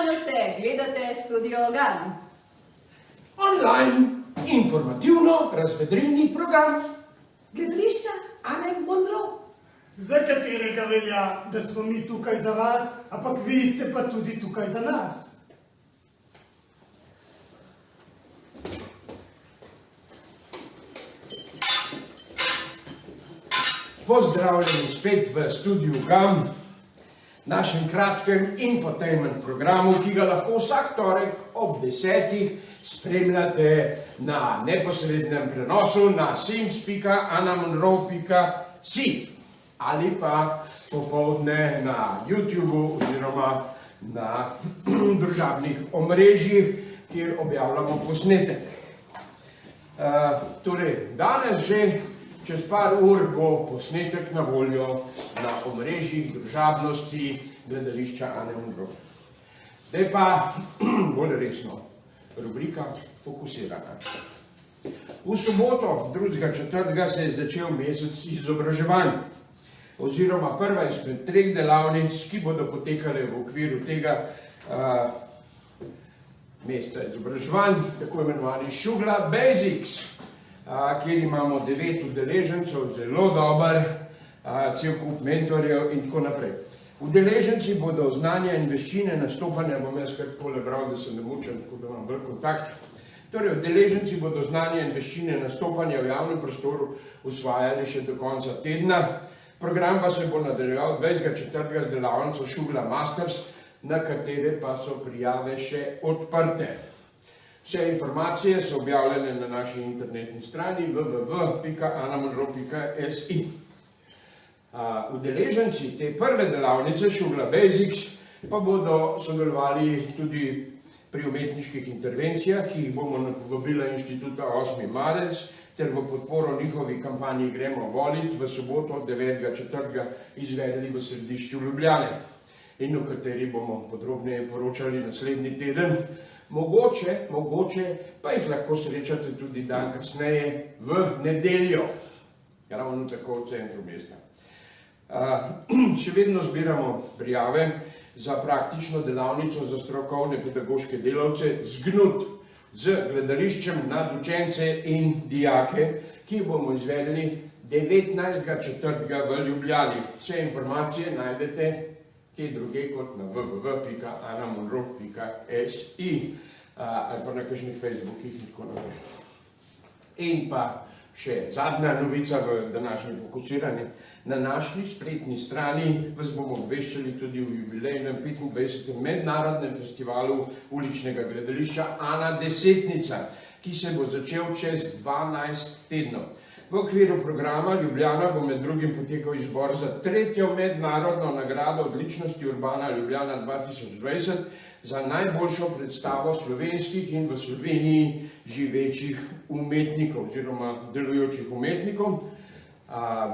Pozdravljamo se, gledate Studio Gan. Online, informativno-razvedrilni program gledališča Ane Monro. Za katerega velja, da smo mi tukaj za vas, ampak vi ste pa tudi tukaj za nas. Pozdravljeni spet v Studiu Gan, našem kratkem infotainment programu, ki ga lahko vsak torek ob 10. spremljate na neposrednem prenosu na sims.anamonro.si ali pa popoldne na YouTubeu oziroma na družabnih omrežjih, kjer objavljamo posnetek. Torej, danes že čez par ur bo posnetek na voljo na omrežjih družabnosti gledališča Ane Monro. Zdaj pa bolj resno, rubrika Fokusirana. V soboto, 2.4. se je začel mesec izobraževanj, oziroma prva izmed 3 delavnic, ki bodo potekale v okviru tega meseca izobraževanj, tako imenovani Šugla Basics, kjer imamo 9 udeležencev, zelo dober, cel kup mentorjev in tako naprej. Udeleženci bodo znanja in veščine nastopanja, bom jaz kar takole bral, da se ne mučem, tako da imam bolj kontakt. Torej, udeleženci bodo znanja in veščine nastopanja v javnem prostoru usvajali še do konca tedna. Program pa se bo nadaljeval 20.4. z delavnico Šugla Masters, na katere pa so prijave še odprte. Vse informacije so objavljene na naši internetni strani www.anamonro.si. Udeleženci te prve delavnice Šugla Basics pa bodo sodelovali tudi pri umetniških intervencijah, ki jih bomo na povabila Inštituta 8. marec ter v podporo njihovi kampanji Gremo volit v soboto 9.4. izvedli v središču Ljubljane in o kateri bomo podrobneje poročali naslednji teden. Mogoče pa jih lahko srečate tudi dan kasneje v nedeljo, ravno tako v centru mesta. Še vedno zbiramo prijave za praktično delavnico za strokovne pedagoške delavce ZGNUT z gledališčem nad učence in dijake, ki bomo izvedli 19.4. v Ljubljani. Vse informacije najdete kje druge kot na www.anamonro.si ali pa na kakšnih Facebookih in tako naprej. In pa še zadnja novica v današnjem fokusiranju. Na naši spletni strani vas bomo obveščali tudi v jubilejnem 25. mednarodnem festivalu uličnega gledališča Ana Desetnica, ki se bo začel čez 12 tednov. V okviru programa Ljubljana bo med drugim potekal izbor za 3. mednarodno nagrado odličnosti Urbana Ljubljana 2020 za najboljšo predstavo slovenskih in v Sloveniji živečih umetnikov oziroma delujočih umetnikov.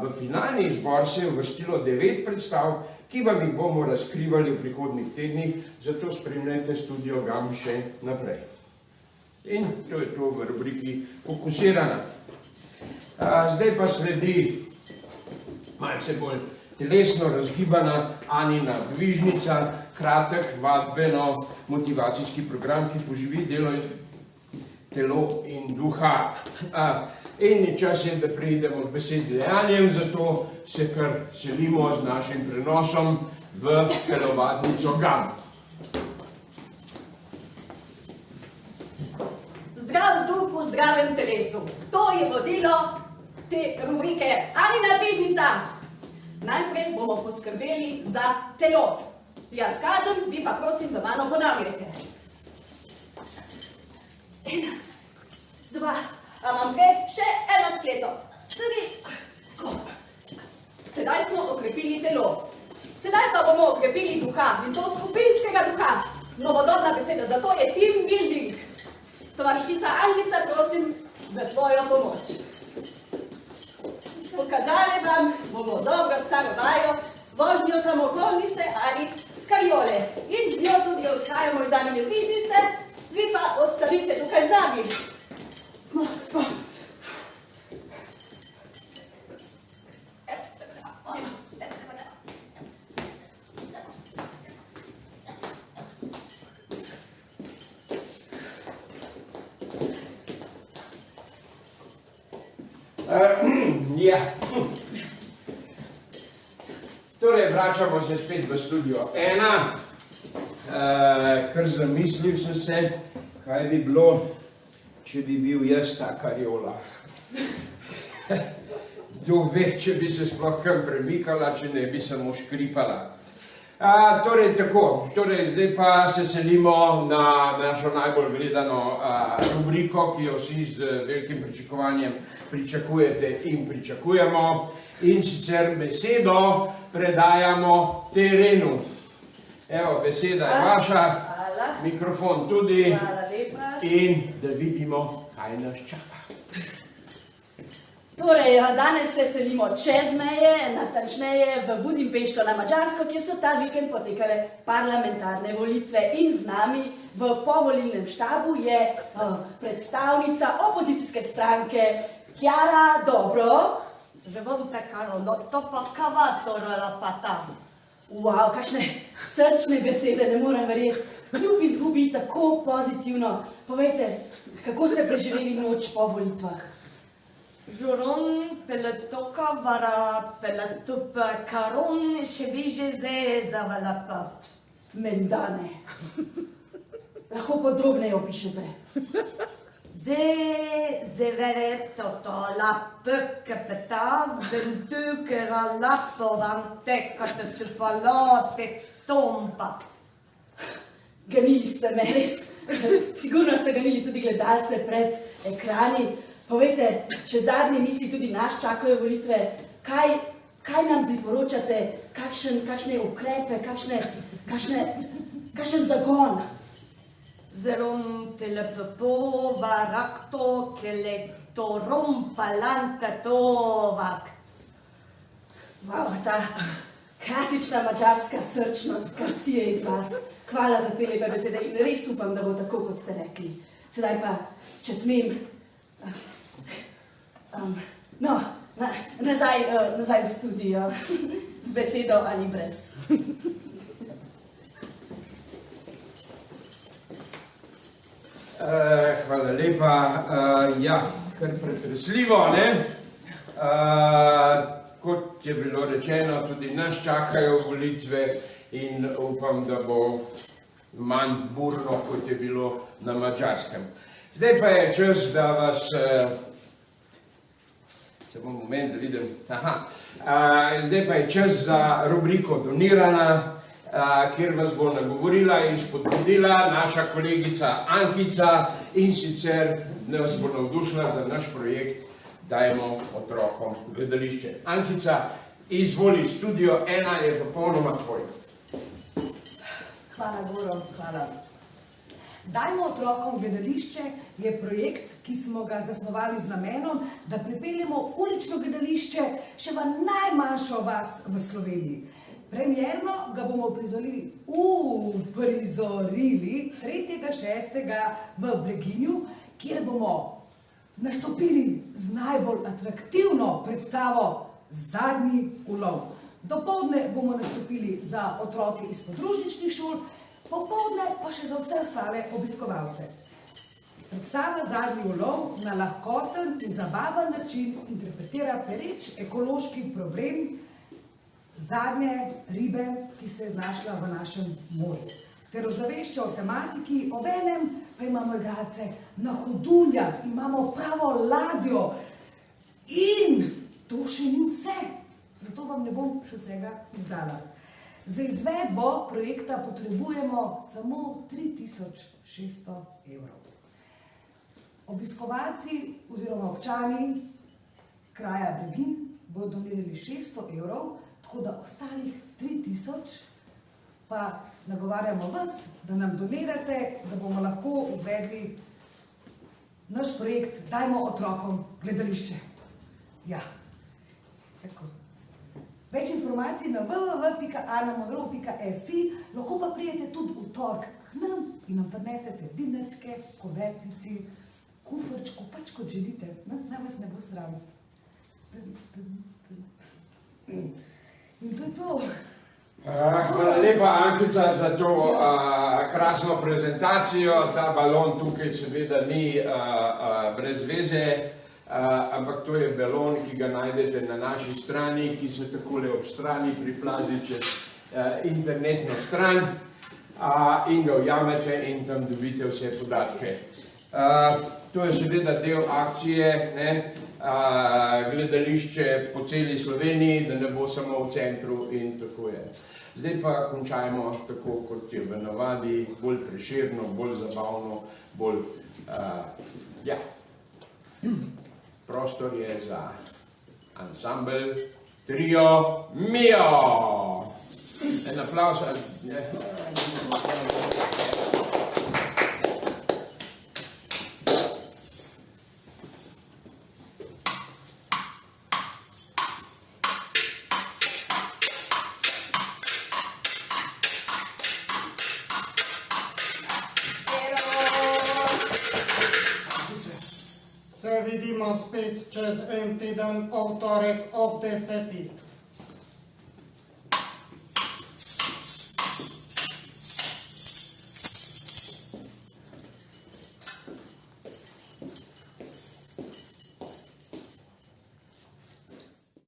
V finalni izbor se je uvrstilo 9 predstav, ki vam jih bomo razkrivali v prihodnjih tednih, zato spremljajte Studio Gan še naprej. In to je to v rubriki Fokusirana. Zdaj pa sledi malce bolj telesno razgibana Anina dvižnica, kratek vadbeno-motivacijski program, ki poživi telo in duha. In čas je, da preidemo k besedi dejanjem, zato se kar selimo z našim prenosom v telovadnico Gan. Zdrav duh v zdravem telesu. To je vodilo te rubrike Anina dvižnica. Najprej bomo poskrbeli za telo. Jaz kažem, vi pa prosim za mano ponavljajte. 1, 2, a vam gre še eno skleto. 3, sedaj smo okrepili telo. Sedaj pa bomo okrepili duha, in to skupinskega duha. Novodobna beseda, zato je team building. Tovarišica Anglica, prosim za svojo pomoč. Pokazali vam bomo dobro staro vajo, vožnjo samokolnice ali kariole. In z njo tudi odhajamo iz Anine dvižnice, vi pa ostanite tukaj z nami. Ja. Torej, vračamo se spet v studio 1. Kar zamislil sem se, kaj bi bilo, če bi bil jaz ta kariola. Kdo ve, če bi se sploh kam premikala, če ne bi samo škripala. Torej, tako. Torej, zdaj pa se selimo na našo najbolj gledano rubriko, ki jo vsi z velikim pričakovanjem pričakujete in pričakujemo. In sicer besedo predajamo terenu. Evo, beseda je vaša, mikrofon tudi in da vidimo, kaj nas čaka. Torej, danes se selimo čez meje, natančneje v Budimpešto na Madžarsko, kjer so ta vikend potekale parlamentarne volitve in z nami v povolilnem štabu je predstavnica opozicijske stranke Chiara Dobro. Že bom pekalo, no to pa kavatorala pa tam. Wow, kakšne srčne besede, ne morem verjeti. Kljub izgubi tako pozitivno. Povejte, kako ste preživeli noč po volitvah? Žuron peletoka vara pelatup karon še viže zdaj zavalapa. Mendane. Lahko podrobneje opišete. Zevere toto la pökke peta, den dukera lappo vante, kate čufalote tompa. Ganili ste me, res. Sigurno ste ganili tudi gledalce pred ekrani. Povejte, še zadnje misli tudi nas čakajo volitve. Kaj nam priporočate, kakšne ukrepe, kakšen zagon? Zerom telepepo varakto, keleto rompalanta to vakt. Wow, ta klasična mačarska srčnost, kar vsi je iz vas. Hvala za te lepe besede in res upam, da bo tako, kot ste rekli. Sedaj pa, če smem, nazaj v studio, z besedo ali brez. Hvala lepa. Ja, kar pretresljivo, ne? Kot je bilo rečeno, tudi nas čakajo volitve in upam, da bo manj burno, kot je bilo na Madžarskem. Zdaj pa je čas, da vas, samo moment, da vidim, zdaj pa je čas za rubriko Donirana, kjer vas bo nagovorila in spodbudila naša kolegica Ankica in sicer nas bo navdušila za naš projekt Dajmo otrokom gledališče. Ankica, izvoli, studio 1 je popolnoma tvoj. Hvala, Goro, hvala. Dajmo otrokom gledališče je projekt, ki smo ga zasnovali z namenom, da pripeljemo ulično gledališče še v najmanjšo vas v Sloveniji. Premierno ga bomo prizorili 3.6. v Breginju, kjer bomo nastopili z najbolj atraktivno predstavo Zadnji ulov. Dopoldne bomo nastopili za otroke iz podružničnih šol, popoldne pa še za vse ostale obiskovalce. Predstava Zadnji ulov na lahkoten in zabaven način interpretira pereč ekološki problem zadnje ribe, ki se je znašla v našem morju, ter ozavešča o tematiki, obenem pa imamo igralce na hoduljah, imamo pravo ladjo in to še ni vse, zato vam ne bom še vsega izdala. Za izvedbo projekta potrebujemo samo 3600 evrov. Obiskovalci oziroma občani kraja Bregin bodo donirali 600 evrov, tako da ostalih 3000 pa nagovarjamo vas, da nam donirate, da bomo lahko izvedli naš projekt Dajmo otrokom gledališče. Ja, tako. Več informacij na www.anamodrov.si, lahko pa prijete tudi v torek k nam in nam prinesete dinarčke, kuvertici, kufrčku, pač kot želite, naj vas ne bo sram. In to je to. Hvala lepa, Ankica, za to krasno prezentacijo. Ta balon tukaj seveda ni brez veze. ampak to je balon, ki ga najdete na naši strani, ki se takole ob strani priplazi čez internetno stran in ga ujamete in tam dobite vse podatke. To je seveda del akcije, gledališče po celi Sloveniji, da ne bo samo v centru in tako je. Zdaj pa končajmo tako, kot je v navadi, bolj preširno, bolj zabavno, bolj, ja. Prostor je za ansambel Trio Mio. En applaus. Se vidimo spet čez en teden, v torek ob 10.